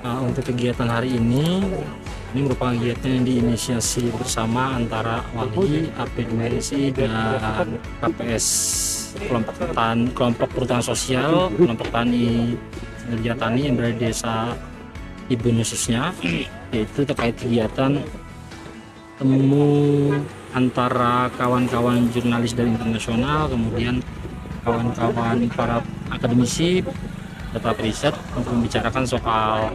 Nah, untuk kegiatan hari ini merupakan kegiatan yang diinisiasi bersama antara wali, AP2SI dan KPS kelompok perhutanan sosial, kelompok tani Sinerja Tani yang berada di desa Ibun khususnya, yaitu terkait kegiatan temu antara kawan-kawan jurnalis dari internasional, kemudian kawan-kawan para akademisi data riset untuk membicarakan soal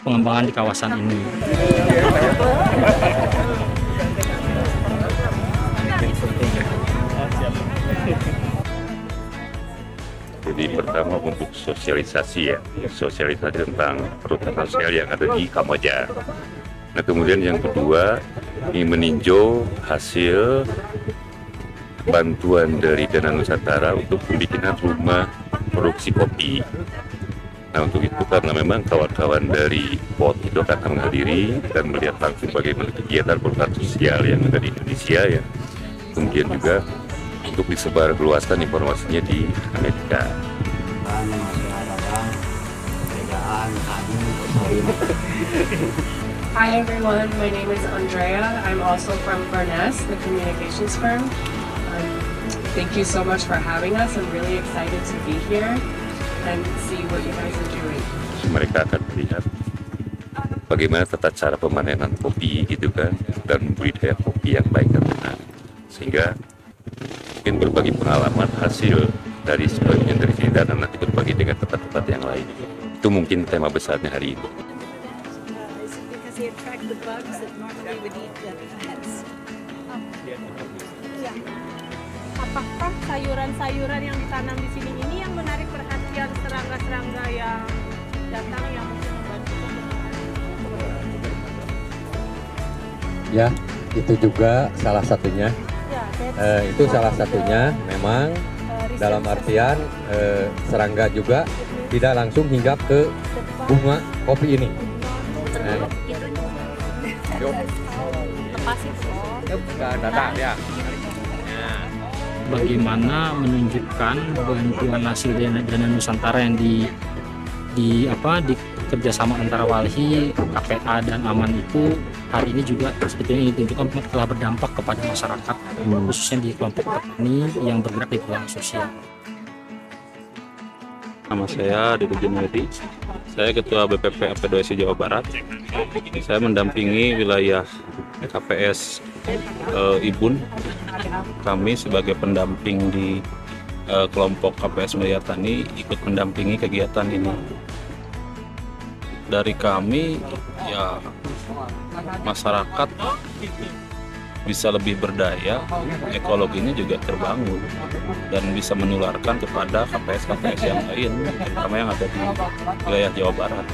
pengembangan di kawasan ini. Jadi pertama untuk sosialisasi tentang perhutanan sosial yang ada di Kamojang. Nah kemudian yang kedua ini meninjau hasil bantuan dari Dana Nusantara untuk pembikinan rumah produksi kopi. Nah untuk itu karena memang kawan-kawan dari POT itu akan menghadiri dan melihat langsung bagaimana kegiatan perhutanan sosial yang ada di Indonesia ya. Kemudian juga untuk disebarluaskan informasinya di Amerika. Hi everyone, my name is Andrea. I'm also from Furness, the communications firm. Thank you so much for having us. I'm really excited to be here and see what you guys are doing. Mereka akan melihat bagaimana tata cara pemanenan kopi gitu kan, dan budidaya kopi yang baik dan benar, sehingga mungkin berbagi pengalaman hasil dari sebagian dari sini dan nanti berbagi dengan tempat-tempat yang lain. Itu mungkin tema besarnya hari ini. Apakah sayuran-sayuran yang ditanam di sini ini yang menarik perhatian serangga-serangga yang datang yang mungkin membantu Ya, itu juga salah satunya. Itu salah satunya memang dalam artian serangga juga tidak langsung hinggap ke bunga kopi ini. Bagaimana menunjukkan bantuan hasil dana Nusantara yang kerjasama antara Walhi, KPA dan Aman itu hari ini juga sebetulnya ditunjukkan telah berdampak kepada masyarakat, khususnya di kelompok petani yang bergerak di bidang sosial. Nama saya Dede Junedi, saya Ketua BPP AP2SI Jawa Barat. Saya mendampingi wilayah KPS Ibun. Kami sebagai pendamping di kelompok KPS Sinerja Tani ikut mendampingi kegiatan ini. Dari kami, ya masyarakat bisa lebih berdaya, ekologinya juga terbangun dan bisa menularkan kepada KPS-KPS yang lain, terutama yang ada di wilayah Jawa Barat.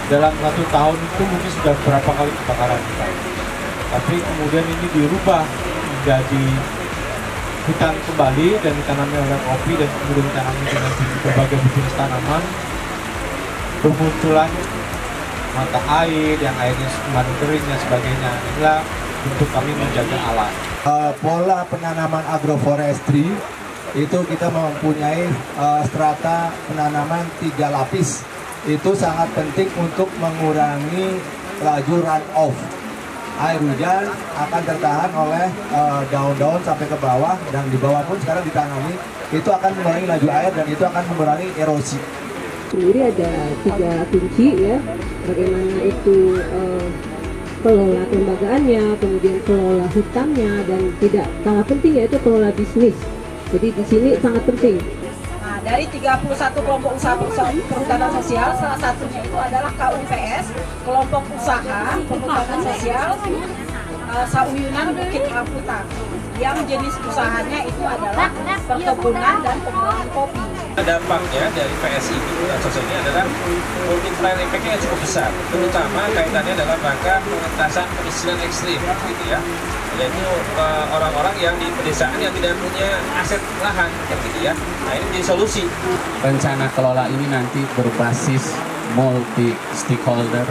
Dalam 1 tahun itu mungkin sudah berapa kali kebakaran, tapi kemudian ini dirubah menjadi hutan kembali dan ditanami oleh kopi dan kemudian ditanami dengan berbagai jenis tanaman. Bermunculan mata air yang airnya semakin kering dan sebagainya. Inilah untuk kami menjaga alam. Pola penanaman agroforestry itu kita mempunyai strata penanaman 3 lapis. Itu sangat penting untuk mengurangi laju runoff. Air hujan akan tertahan oleh daun-daun sampai ke bawah, dan di bawah pun sekarang ditanami, itu akan mengurangi laju air dan itu akan mengurangi erosi. Sendiri ada 3 kunci ya, bagaimana itu kelola kelembagaannya, kemudian kelola hutannya, dan tidak kalah penting yaitu kelola bisnis. Jadi di sini sangat penting. Nah, dari 31 kelompok usaha perhutanan sosial, salah satunya itu adalah KUPS, kelompok usaha perhutanan sosial Sauyunan Bukit Rambutan, yang jenis usahanya itu adalah perkebunan dan pengolahan kopi. Dampaknya dari PSI perhutanan sosial ini adalah multiplier efeknya yang cukup besar, terutama kaitannya dalam rangka pengentasan kemiskinan ekstrim, gitu ya. Yaitu orang-orang yang di pedesaan yang tidak punya aset lahan, gitu ya. Nah ini menjadi solusi. Rencana kelola ini nanti berbasis multi stakeholder,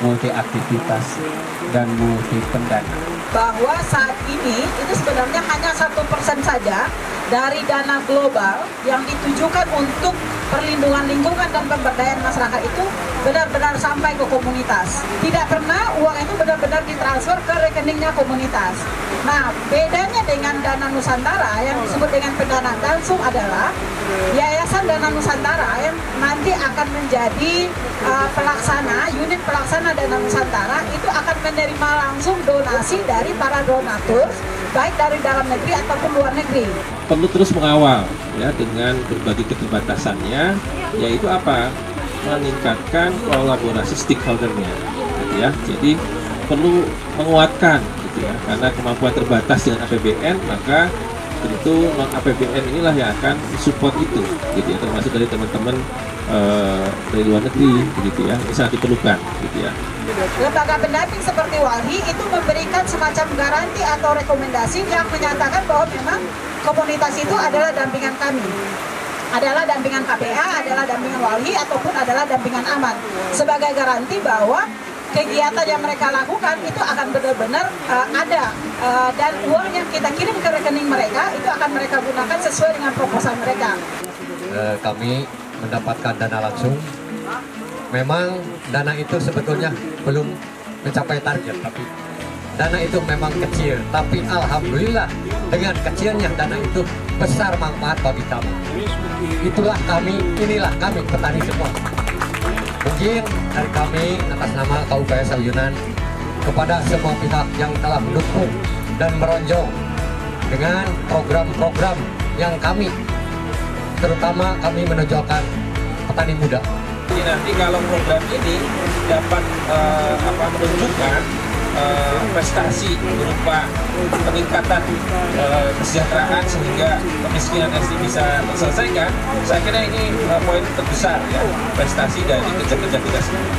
multi aktivitas, dan multi pendana. Bahwa saat ini itu sebenarnya hanya 1% saja dari dana global yang ditujukan untuk perlindungan lingkungan dan pemberdayaan masyarakat itu benar-benar sampai ke komunitas. Tidak pernah uang itu benar-benar ditransfer ke rekeningnya komunitas. Nah, bedanya dengan Dana Nusantara yang disebut dengan pendanaan langsung adalah Yayasan Dana Nusantara yang nanti akan menjadi unit pelaksana Dana Nusantara itu akan menerima langsung donasi dari para donatur, baik dari dalam negeri ataupun luar negeri. Perlu terus mengawal ya dengan berbagai keterbatasannya, yaitu apa? Meningkatkan kolaborasi stakeholdernya, gitu ya. Jadi perlu menguatkan, gitu ya, karena kemampuan terbatas dengan APBN, maka tentu non APBN inilah yang akan support itu, gitu ya, termasuk dari teman-teman dari luar negeri, gitu ya, ini sangat diperlukan, gitu ya. Lembaga pendamping seperti WALHI itu memberikan semacam garansi atau rekomendasi yang menyatakan bahwa memang komunitas itu adalah dampingan kami, adalah dampingan KPA, adalah dampingan WALHI, ataupun adalah dampingan aman, sebagai garansi bahwa kegiatan yang mereka lakukan itu akan benar-benar ada, dan uang yang kita kirim ke rekening mereka itu akan mereka gunakan sesuai dengan proposal mereka. Kami mendapatkan dana langsung. Memang dana itu sebetulnya belum mencapai target, tapi dana itu memang kecil, tapi alhamdulillah dengan kecilnya dana itu besar manfaat bagi kami. Itulah kami, inilah kami petani semua. Mungkin dari kami atas nama KUPS Sauyunan kepada semua pihak yang telah mendukung dan meronjong dengan program-program yang kami, terutama kami menonjolkan petani muda. Jadi nanti kalau program ini dapat menunjukkan prestasi berupa peningkatan kesejahteraan sehingga kemiskinan ekstrim bisa terselesaikan, saya kira ini poin terbesar ya, prestasi dari kerja-kerja kita semua.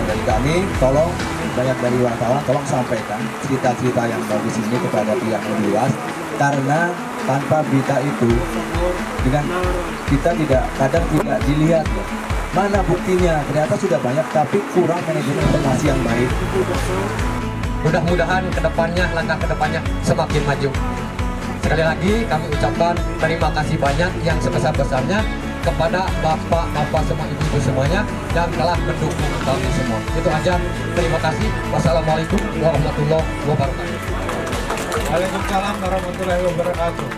Dari kami, tolong banyak dari wartawan, tolong sampaikan cerita-cerita yang bagus ini kepada pihak yang luas, karena tanpa berita itu dengan kita kadang tidak dilihat ya. Mana buktinya, ternyata sudah banyak tapi kurang manajemen informasi yang baik. Mudah-mudahan kedepannya, langkah kedepannya semakin maju. Sekali lagi kami ucapkan terima kasih banyak yang sebesar-besarnya kepada bapak-bapak semua, ibu-ibu semuanya yang telah mendukung kami semua. Itu aja, terima kasih. Wassalamualaikum warahmatullahi wabarakatuh. Waalaikumsalam warahmatullahi wabarakatuh.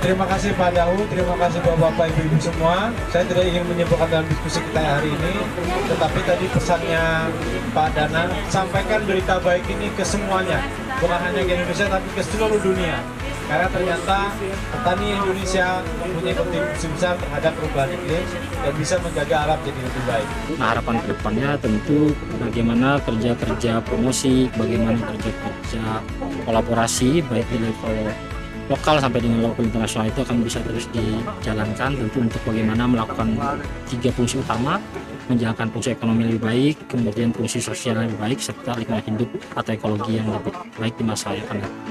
Terima kasih Pak Daud, terima kasih Bapak-Bapak, Ibu-Ibu semua. Saya tidak ingin menyimpulkan dalam diskusi kita hari ini, tetapi tadi pesannya Pak Dana, sampaikan berita baik ini ke semuanya, bukan hanya ke Indonesia tapi ke seluruh dunia. Karena ternyata petani Indonesia mempunyai kontribusi besar terhadap perubahan iklim dan bisa menjaga alam jadi lebih baik. Nah, harapan kedepannya tentu bagaimana kerja-kerja promosi, bagaimana kerja-kerja kolaborasi baik di level lokal sampai dengan level internasional itu akan bisa terus dijalankan, tentu untuk bagaimana melakukan 3 fungsi utama: menjalankan fungsi ekonomi lebih baik, kemudian fungsi sosial yang lebih baik, serta lingkungan hidup atau ekologi yang lebih baik di masa yang akan datang.